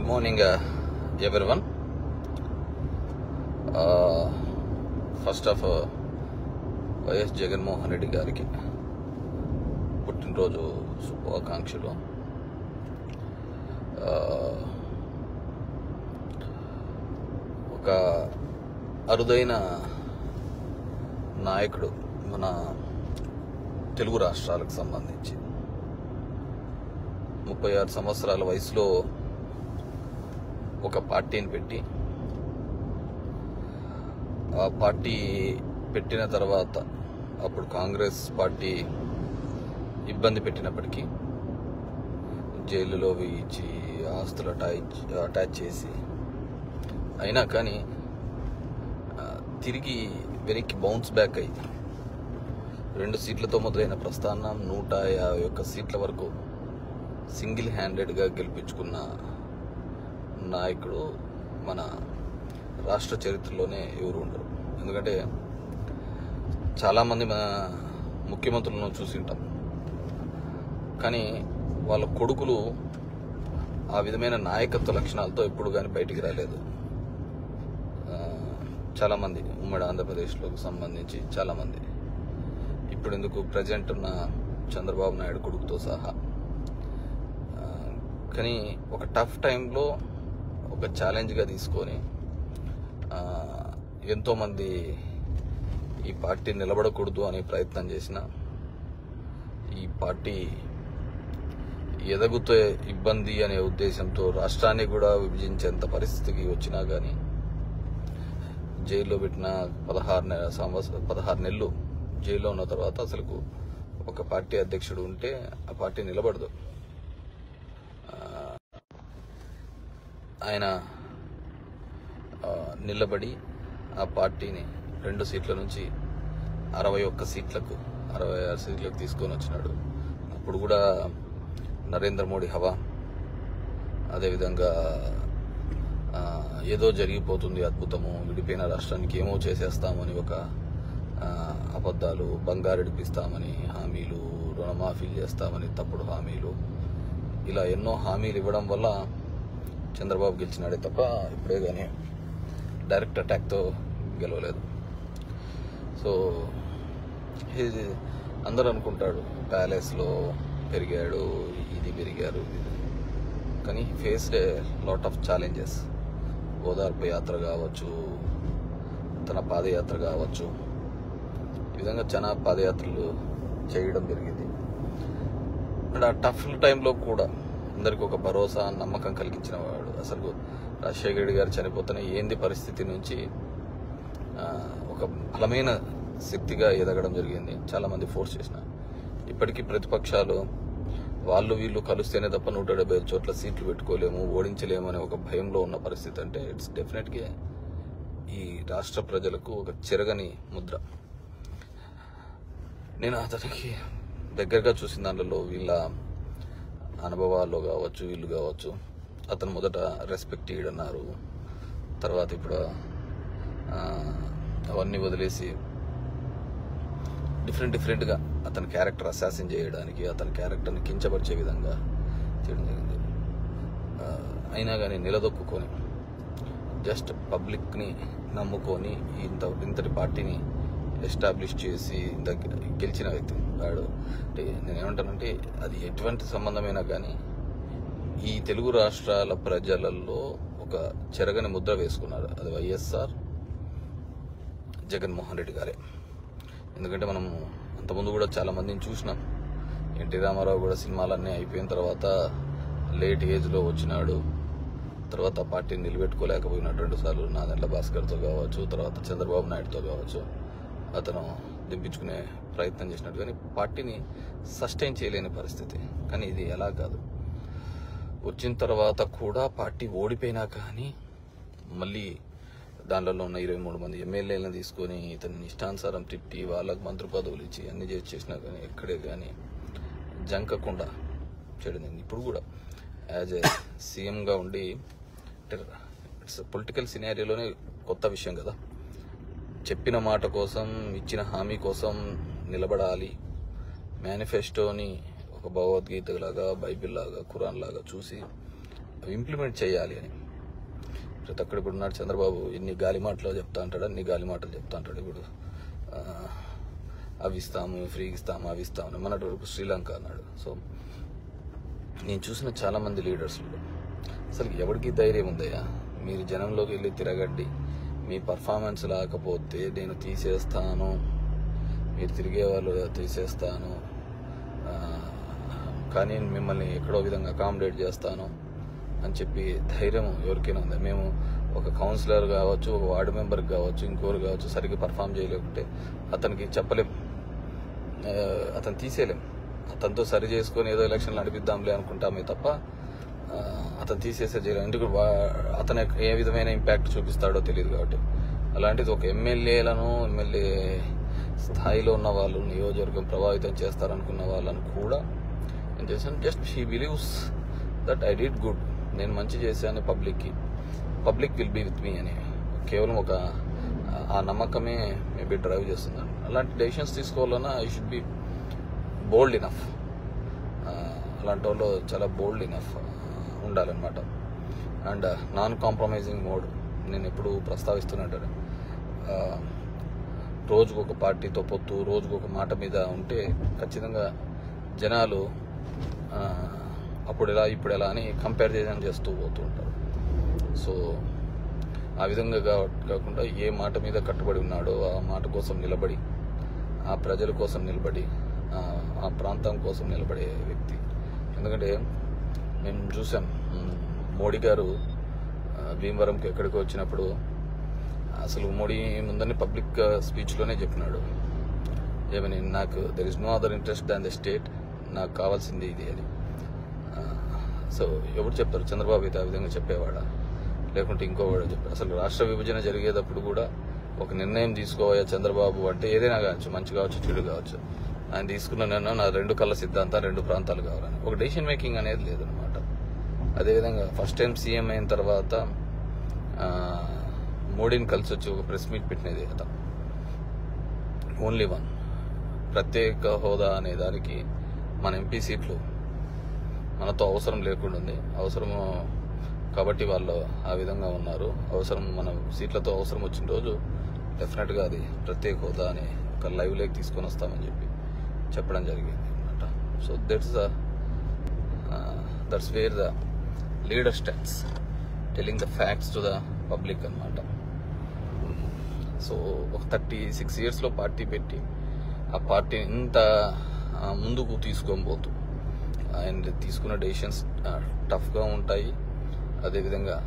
Morning everyone. First of YS Jaganmohan Reddy గారికి పుట్టినరోజు శుభాకాంక్షలు. ఒక అరుదైన నాయకుడు మన తెలుగు రాష్ట్రాలకు సంబంధించి 36 సంవత్సరాల వయసులో ఒక పార్టీని పెట్టి, ఆ పార్టీ పెట్టిన తర్వాత అప్పుడు కాంగ్రెస్ పార్టీ ఇబ్బంది పెట్టినప్పటికీ జైలులో వేయించి ఆస్తులు అటాచ్ చేసి అయినా కానీ తిరిగి వెనక్కి బౌన్స్ బ్యాక్ అయ్యి 2 సీట్లతో మొదలైన ప్రస్థానం 151 సీట్ల వరకు సింగిల్ హ్యాండెడ్గా గెలిపించుకున్న నాయకుడు మన రాష్ట్ర చరిత్రలోనే ఎవరు ఉండరు. ఎందుకంటే చాలామంది మన ముఖ్యమంత్రులను చూసింటాం, కానీ వాళ్ళ కొడుకులు ఆ విధమైన నాయకత్వ లక్షణాలతో ఎప్పుడు కానీ బయటికి రాలేదు. చాలామంది ఉమ్మడి ఆంధ్రప్రదేశ్లోకి సంబంధించి చాలామంది, ఇప్పుడు ఎందుకు ప్రజెంట్ ఉన్న చంద్రబాబు నాయుడు కొడుకుతో సహా. కానీ ఒక టఫ్ టైంలో ఒక ఛాలెంజ్గా తీసుకొని ఎంతోమంది ఈ పార్టీ నిలబడకూడదు అనే ప్రయత్నం చేసిన, ఈ పార్టీ ఎదగుతే ఇబ్బంది అనే ఉద్దేశంతో రాష్ట్రాన్ని కూడా విభజించేంత పరిస్థితికి వచ్చినా కానీ జైల్లో పెట్టిన 16 నెలలు జైల్లో ఉన్న తర్వాత అసలు ఒక పార్టీ అధ్యక్షుడు ఉంటే ఆ పార్టీ నిలబడదు. ఆయన నిలబడి ఆ పార్టీని 2 సీట్ల నుంచి 61 సీట్లకు 66 సీట్లకు తీసుకొని వచ్చినాడు. అప్పుడు కూడా నరేంద్ర మోడీ హవా, అదేవిధంగా ఏదో జరిగిపోతుంది అద్భుతము, విడిపోయిన రాష్ట్రానికి ఏమో చేసేస్తామని ఒక అబద్ధాలు, బంగారెడిపిస్తామని హామీలు, రుణమాఫీ చేస్తామని తప్పుడు హామీలు, ఇలా ఎన్నో హామీలు ఇవ్వడం వల్ల చంద్రబాబు గెలిచినాడే తప్ప ఇప్పుడే కానీ డైరెక్ట్ అటాక్తో గెలవలేదు. సో అందరూ అనుకుంటాడు ప్యాలెస్లో పెరిగాడు, ఇది పెరిగారు, కానీ faced a lot of challenges. ఓదార్పు యాత్ర కావచ్చు, తన పాదయాత్ర కావచ్చు, ఈ విధంగా చాలా పాదయాత్రలు చేయడం జరిగింది. అండ్ ఆ టఫ్ టైంలో కూడా అందరికి ఒక భరోసా, నమ్మకం కలిగించిన వాడు. అసలు రాజశేఖర రెడ్డి గారు చనిపోతున్న ఏంది పరిస్థితి నుంచి ఒక బలమైన శక్తిగా ఎదగడం జరిగింది. చాలా మంది ఫోర్స్ చేసిన, ఇప్పటికీ ప్రతిపక్షాలు వాళ్ళు వీళ్ళు కలిస్తేనే తప్ప 175 చోట్ల సీట్లు పెట్టుకోలేము, ఓడించలేము అనే ఒక భయంలో ఉన్న పరిస్థితి. అంటే ఇట్స్ డెఫినెట్గా ఈ రాష్ట్ర ప్రజలకు ఒక చెరగని ముద్ర. నేను అతనికి దగ్గరగా చూసిన దాంట్లో వీళ్ళ అనుభవాల్లో కావచ్చు, వీళ్ళు కావచ్చు, అతను మొదట రెస్పెక్ట్ ఇయ్యడన్నారు, తర్వాత ఇప్పుడు అవన్నీ వదిలేసి డిఫరెంట్గా అతని క్యారెక్టర్ అసాసిన్ చేయడానికి, అతని క్యారెక్టర్ని కించపరిచే విధంగా చేయడం జరిగింది. అయినా కానీ నిలదొక్కుని జస్ట్ పబ్లిక్ని నమ్ముకొని ఇంతటి పార్టీని ఎస్టాబ్లిష్ చేసి గెలిచిన వ్యక్తి వాడు. అంటే నేనేమంటానంటే అది ఎటువంటి సంబంధమైనా కానీ ఈ తెలుగు రాష్ట్రాల ప్రజలలో ఒక చెరగని ముద్ర వేసుకున్నారు. అది వైఎస్ఆర్ జగన్మోహన్ రెడ్డి గారే. ఎందుకంటే మనం అంతకుముందు కూడా చాలా మందిని చూసినాం. ఎన్టీ రామారావు కూడా సినిమాలన్నీ అయిపోయిన తర్వాత లేట్ ఏజ్లో వచ్చినాడు, తర్వాత పార్టీని నిలబెట్టుకోలేకపోయినాడు 2 సార్లు. నాదెండ్ల భాస్కర్తో కావచ్చు, తర్వాత చంద్రబాబు నాయుడుతో కావచ్చు అతను దింపించుకునే ప్రయత్నం చేసినట్టు, కానీ పార్టీని సస్టైన్ చేయలేని పరిస్థితి. కానీ ఇది ఎలా కాదు, వచ్చిన తర్వాత కూడా పార్టీ ఓడిపోయినా కానీ మళ్ళీ దాంట్లో ఉన్న 23 మంది ఎమ్మెల్యేలను తీసుకొని ఇతని ఇష్టానుసారం తిట్టి వాళ్ళకు మంత్రి పదవులు ఇచ్చి అన్ని చేసినా కానీ ఎక్కడే కానీ జంకకుండా చేయడం. ఇప్పుడు కూడా యాజ్ ఏ సీఎంగా ఉండి, ఇట్స్ పొలిటికల్ సినారియోలోనే కొత్త విషయం కదా, చెప్పిన మాట కోసం, ఇచ్చిన హామీ కోసం నిలబడాలి. మేనిఫెస్టోని ఒక భగవద్గీత లాగా, బైబిల్ లాగా, ఖురాన్ లాగా చూసి ఇంప్లిమెంట్ చేయాలి అని. ప్రతి ఒక్కడు ఇప్పుడు ఉన్నాడు చంద్రబాబు ఇన్ని గాలి మాటలు చెప్తా అంటాడు, అన్ని గాలి మాటలు చెప్తా అంటాడు. ఇప్పుడు అవి ఇస్తాము, ఫ్రీగా ఇస్తాము, అవి ఇస్తాము, మన శ్రీలంక అన్నాడు. సో నేను చూసిన చాలా మంది లీడర్స్లో అసలు ఎవరికి ధైర్యం ఉందయ్యా? మీరు జనంలోకి వెళ్ళి తిరగండి, మీ పర్ఫార్మెన్స్ లేకపోతే నేను తీసేస్తాను, మీరు తిరిగే వాళ్ళు తీసేస్తాను, కానీ మిమ్మల్ని ఎక్కడో విధంగా అకామిడేట్ చేస్తాను అని చెప్పి ధైర్యం ఎవరికైనా ఉంది? మేము ఒక కౌన్సిలర్ కావచ్చు, ఒక వార్డు మెంబర్ కావచ్చు, ఇంకోరు కావచ్చు, సరిగ్గా పర్ఫామ్ చేయలేకుంటే అతనికి చెప్పలేం, అతను తీసేయలేం. అతనితో సరి చేసుకొని ఏదో ఎలక్షన్లు నడిపిద్దాంలే అనుకుంటామే తప్ప అతను తీసేసే చేయలేం. ఎందుకు అతను ఏ విధమైన ఇంపాక్ట్ చూపిస్తాడో తెలియదు. కాబట్టి అలాంటిది ఒక ఎమ్మెల్యే స్థాయిలో ఉన్న వాళ్ళు, నియోజకవర్గం ప్రభావితం చేస్తారనుకున్న వాళ్ళని కూడా ఏం చేశాను, just he believes that I did good, నేను మంచి చేశాను public will be with me అని కేవలం ఒక ఆ నమ్మకమే మేబీ డ్రైవ్ చేస్తున్నాను. అలాంటి డెసిషన్స్ తీసుకోవాలన్నా I should be bold enough. అలాంటి వాళ్ళు చాలా బోల్డ్ ఇనఫ్ ఉండాలన్నమాట. అండ్ నాన్ కాంప్రమైజింగ్ మోడ్ నేను ఎప్పుడు ప్రస్తావిస్తున్నాను. రోజుకు ఒక పార్టీతో పొత్తు, రోజుకు ఒక మాట మీద ఉంటే ఖచ్చితంగా జనాలు అప్పుడు ఎలా ఇప్పుడు ఎలా అని కంపేర్ చేస్తూ పోతూ ఉంటారు. సో ఆ విధంగా కాకుండా ఏ మాట మీద కట్టుబడి ఉన్నాడో ఆ మాట కోసం నిలబడి, ఆ ప్రజల కోసం నిలబడి, ఆ ప్రాంతం కోసం నిలబడే వ్యక్తి. ఎందుకంటే మేము చూసాం మోడీ గారు భీమవరంకి ఎక్కడికి వచ్చినప్పుడు అసలు మోడీ ముందని పబ్లిక్ స్పీచ్లోనే చెప్పినాడు, ఏమని, నాకు there is no other interest than the state, నాకు కావాల్సింది ఇది అని. సో ఎవరు చెప్తారు? చంద్రబాబు అయితే ఆ విధంగా చెప్పేవాడా? లేకుంటే ఇంకోవాడు చెప్పారు? అసలు రాష్ట్ర విభజన జరిగేటప్పుడు కూడా ఒక నిర్ణయం తీసుకోవా చంద్రబాబు అంటే, ఏదైనా కావచ్చు, మంచి కావచ్చు, చెడు కావచ్చు, ఆయన తీసుకున్న నిర్ణయం నా 2 కళ్ళ సిద్ధాంతం 2 ప్రాంతాలు కావాలని ఒక డెసిషన్ మేకింగ్ అనేది లేదనమాట. అదేవిధంగా ఫస్ట్ టైం సీఎం అయిన తర్వాత మోడీని కలిసి వచ్చి ఒక ప్రెస్ మీట్ పెట్టినది కదా, ఓన్లీ వన్, ప్రత్యేక హోదా అనే దానికి మన ఎంపీ సీట్లు మనతో అవసరం లేకుండా ఉంది, అవసరము కాబట్టి వాళ్ళు ఆ విధంగా ఉన్నారు, అవసరం మన సీట్లతో అవసరం వచ్చిన రోజు డెఫినెట్గా అది ప్రత్యేక హోదా అని ఒక లైవ్ లేక్ తీసుకొని వస్తామని చెప్పి చెప్పడం జరిగింది అనమాట. So that's where the leader stands, telling the facts to the public అనమాట. సో ఒక 36 yearsలో పార్టీ పెట్టి ఆ పార్టీని ఇంత ముందుకు తీసుకొని పోతూ ఆయన తీసుకున్న డెసిషన్స్ టఫ్గా ఉంటాయి. అదేవిధంగా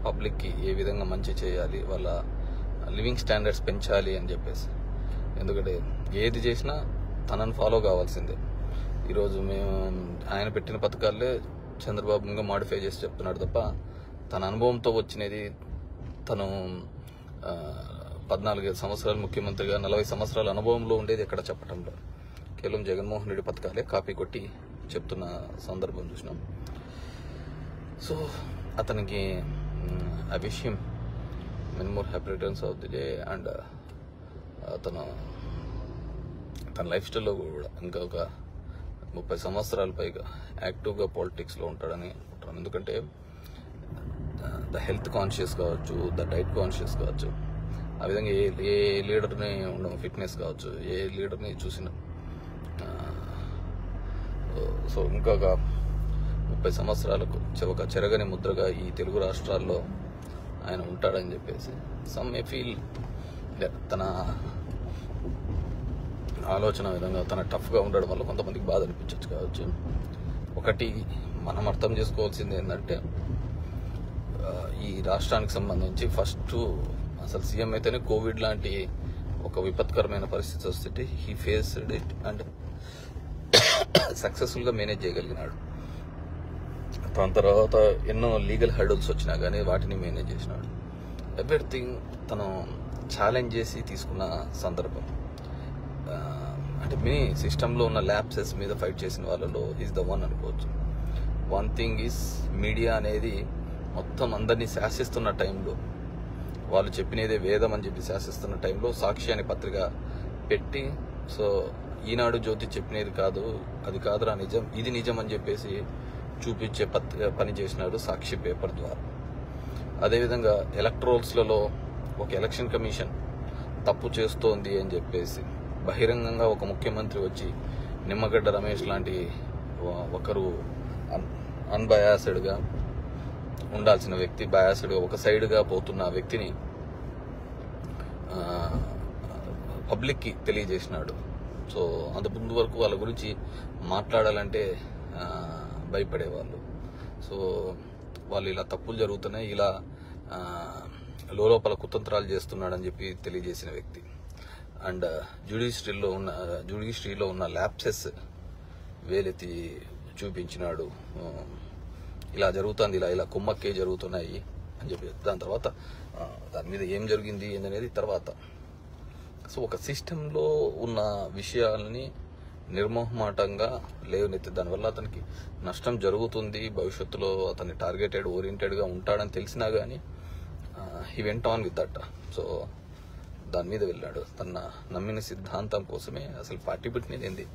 పబ్లిక్కి ఏ విధంగా మంచి చేయాలి, వాళ్ళ లివింగ్ స్టాండర్డ్స్ పెంచాలి అని చెప్పేసి. ఎందుకంటే ఏది చేసినా తనని ఫాలో కావాల్సిందే. ఈరోజు మేము ఆయన పెట్టిన పథకాలే చంద్రబాబు ఇంకా మాడిఫై చేసి చెప్తున్నాడు తప్ప తన అనుభవంతో వచ్చినది, తను 14 సంవత్సరాలు ముఖ్యమంత్రిగా 40 సంవత్సరాల అనుభవంలో ఉండేది ఎక్కడ చెప్పటంలో, కేవలం జగన్మోహన్ రెడ్డి పథకాలే కాపీ కొట్టి చెప్తున్న సందర్భం చూసినాం. సో అతనికి ఆ విషయం many more happy returns of the day. And తన లైఫ్ స్టైల్లో కూడా ఇంకా ఒక 30 సంవత్సరాల పైగా యాక్టివ్గా పాలిటిక్స్లో ఉంటాడని అనుకుంటాను. ఎందుకంటే ద హెల్త్ కాన్షియస్ కావచ్చు, ద డైట్ కాన్షియస్ కావచ్చు, ఆ విధంగా ఏ లీడర్ని ఉండడం, ఫిట్నెస్ కావచ్చు, ఏ లీడర్ని చూసిన. సో ఇంకొక 30 సంవత్సరాలకు ఒక చెరగని ముద్రగా ఈ తెలుగు రాష్ట్రాల్లో ఆయన ఉంటాడని చెప్పేసి సమ్ మే ఫీల్ తన ఆలోచన విధంగా తన టఫ్గా ఉండడం వల్ల కొంతమందికి బాధ అనిపించవచ్చు కావచ్చు. ఒకటి మనం అర్థం చేసుకోవాల్సింది ఏంటంటే, ఈ రాష్ట్రానికి సంబంధించి ఫస్ట్ అసలు సీఎం అయితేనే కోవిడ్ లాంటి ఒక విపత్కరమైన పరిస్థితి వస్తే హీ ఫేస్డ్ ఇట్ అండ్ సక్సెస్ఫుల్గా మేనేజ్ చేయగలిగినాడు. దాని తర్వాత ఎన్నో లీగల్ హర్డల్స్ వచ్చినా కానీ వాటిని మేనేజ్ చేసినాడు. ఎవ్రీథింగ్ తను ఛాలెంజ్ చేసి తీసుకున్న సందర్భం. అంటే మినీ సిస్టంలో ఉన్న ల్యాప్సెస్ మీద ఫైట్ చేసిన వాళ్ళలో ఈజ్ ద వన్ అనుకోవచ్చు. వన్ థింగ్ ఈజ్ మీడియా అనేది మొత్తం అందరినీ శాసిస్తున్న టైంలో, వాళ్ళు చెప్పినదే వేదం అని చెప్పి శాసిస్తున్న టైంలో సాక్షి అనే పత్రిక పెట్టి, సో ఈనాడు జ్యోతి చెప్పినది కాదు, అది కాదురా నిజం, ఇది నిజం అని చెప్పేసి చూపించే పని చేసినాడు సాక్షి పేపర్ ద్వారా. అదేవిధంగా ఎలక్ట్రోల్స్లలో ఒక ఎలక్షన్ కమిషన్ తప్పు చేస్తోంది అని చెప్పేసి బహిరంగంగా ఒక ముఖ్యమంత్రి వచ్చి నిమ్మగడ్డ రమేష్ లాంటి ఒకరు అన్బయాస్డ్గా ఉండాల్సిన వ్యక్తి బయాస్డ్గా ఒక సైడ్గా పోతున్న వ్యక్తిని పబ్లిక్కి తెలియజేసినాడు. సో అంత ముందు వరకు వాళ్ళ గురించి మాట్లాడాలంటే భయపడేవాళ్ళు. సో వాళ్ళు ఇలా తప్పులు జరుగుతున్నాయి, ఇలా లోపల కుతంత్రాలు చేస్తున్నాడని చెప్పి తెలియజేసిన వ్యక్తి. అండ్ జ్యుడిషియరీలో ఉన్న ల్యాప్సెస్ వేలెత్తి చూపించినాడు. ఇలా జరుగుతుంది, ఇలా కుమ్మక్కే జరుగుతున్నాయి అని చెప్పి. దాని తర్వాత దాని మీద ఏం జరిగింది ఏందనేది తర్వాత. సో ఒక సిస్టంలో ఉన్న విషయాలని నిర్మోహమాటంగా లేవనెత్తి దానివల్ల అతనికి నష్టం జరుగుతుంది, భవిష్యత్తులో అతన్ని టార్గెటెడ్ ఓరియంటెడ్గా ఉంటాడని తెలిసినా కానీ he went on with that. So దాని మీద వెళ్ళాడు. తన నమ్మిన సిద్ధాంతం కోసమే. అసలు పార్టీ పెట్టినది ఏంది?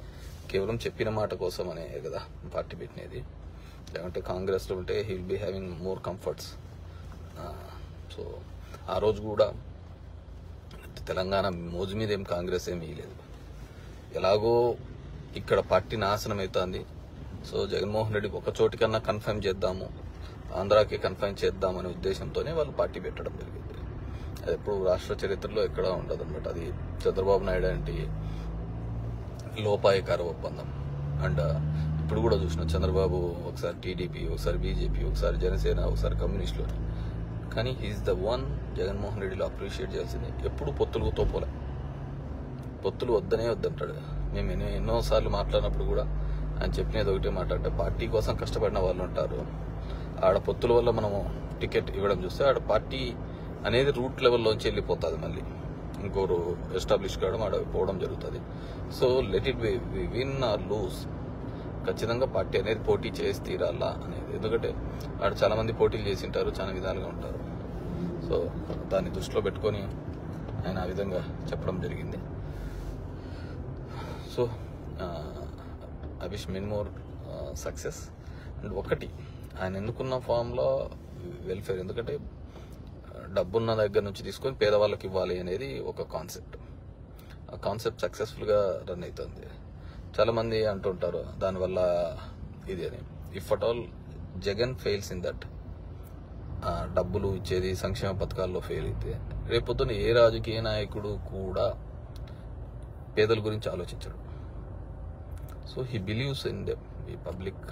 కేవలం చెప్పిన మాట కోసం అనే కదా పార్టీ పెట్టినది. లేదంటే కాంగ్రెస్లో ఉంటే he will be having more comforts. So ఆ రోజు కూడా తెలంగాణ మోజు మీద ఏం కాంగ్రెస్ ఏమి ఇవ్వలేదు. ఎలాగో ఇక్కడ పార్టీ నాశనం అవుతుంది. సో జగన్మోహన్ రెడ్డికి ఒక చోటికన్నా కన్ఫర్మ్ చేద్దాము, ఆంధ్రాకి కన్ఫర్మ్ చేద్దామనే ఉద్దేశంతోనే వాళ్ళు పార్టీ పెట్టడం జరిగింది. అది ఎప్పుడు రాష్ట్ర చరిత్రలో ఎక్కడా ఉండదు అనమాట. అది చంద్రబాబు నాయుడు అంటే లోపాయకార ఒప్పందం. అండ్ ఇప్పుడు కూడా చూసిన చంద్రబాబు ఒకసారి టీడీపీ, ఒకసారి బీజేపీ, ఒకసారి జనసేన, ఒకసారి కమ్యూనిస్టులు. కానీ హీఈస్ ద వన్ జగన్మోహన్ రెడ్డిలో అప్రిషియేట్ చేయాల్సింది. ఎప్పుడు పొత్తులతో పోలే. పొత్తులు వద్దనే వద్దంటాడు. మేము ఎన్నోసార్లు మాట్లాడినప్పుడు కూడా ఆయన చెప్పినది ఒకటే మాట, అంటే పార్టీ కోసం కష్టపడిన వాళ్ళు ఉంటారు. ఆడ పొత్తుల వల్ల మనము టికెట్ ఇవ్వడం చూస్తే ఆడ పార్టీ అనేది రూట్ లెవెల్లోంచి వెళ్ళిపోతుంది. మళ్ళీ ఇంకోరు ఎస్టాబ్లిష్ కావడం, ఆడ పోవడం జరుగుతుంది. So let it win or lose. ఖచ్చితంగా పార్టీ అనేది పోటీ చేసి తీరాలా అనేది. ఎందుకంటే ఆడ చాలా మంది పోటీలు చేసింటారు, చాలా విధాలుగా ఉంటారు. సో దాన్ని దృష్టిలో పెట్టుకొని ఆయన ఆ విధంగా చెప్పడం జరిగింది. So I wish many more success. And ఒకటి, ఆయన ఎన్నుకున్న ఫామ్లో వెల్ఫేర్. ఎందుకంటే డబ్బున్న దగ్గర నుంచి తీసుకొని పేదవాళ్ళకి ఇవ్వాలి అనేది ఒక కాన్సెప్ట్. ఆ కాన్సెప్ట్ సక్సెస్ఫుల్గా రన్ అవుతుంది. చాలామంది అంటుంటారు దానివల్ల ఇది అని. If at all Jagan fails in that, డబ్బులు ఇచ్చేది సంక్షేమ పథకాల్లో ఫెయిల్ అయితే రేపొద్దున ఏ రాజకీయ నాయకుడు కూడా పేదల గురించి ఆలోచించడు. So he believes in them. ఈ పబ్లిక్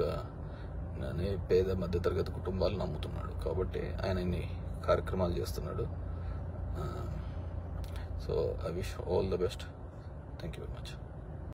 అనే పేద మధ్యతరగతి కుటుంబాలు నమ్ముతున్నాడు కాబట్టి ఆయన ఇన్ని కార్యక్రమాలు చేస్తున్నాడు. So I wish all the best. Thank you very much.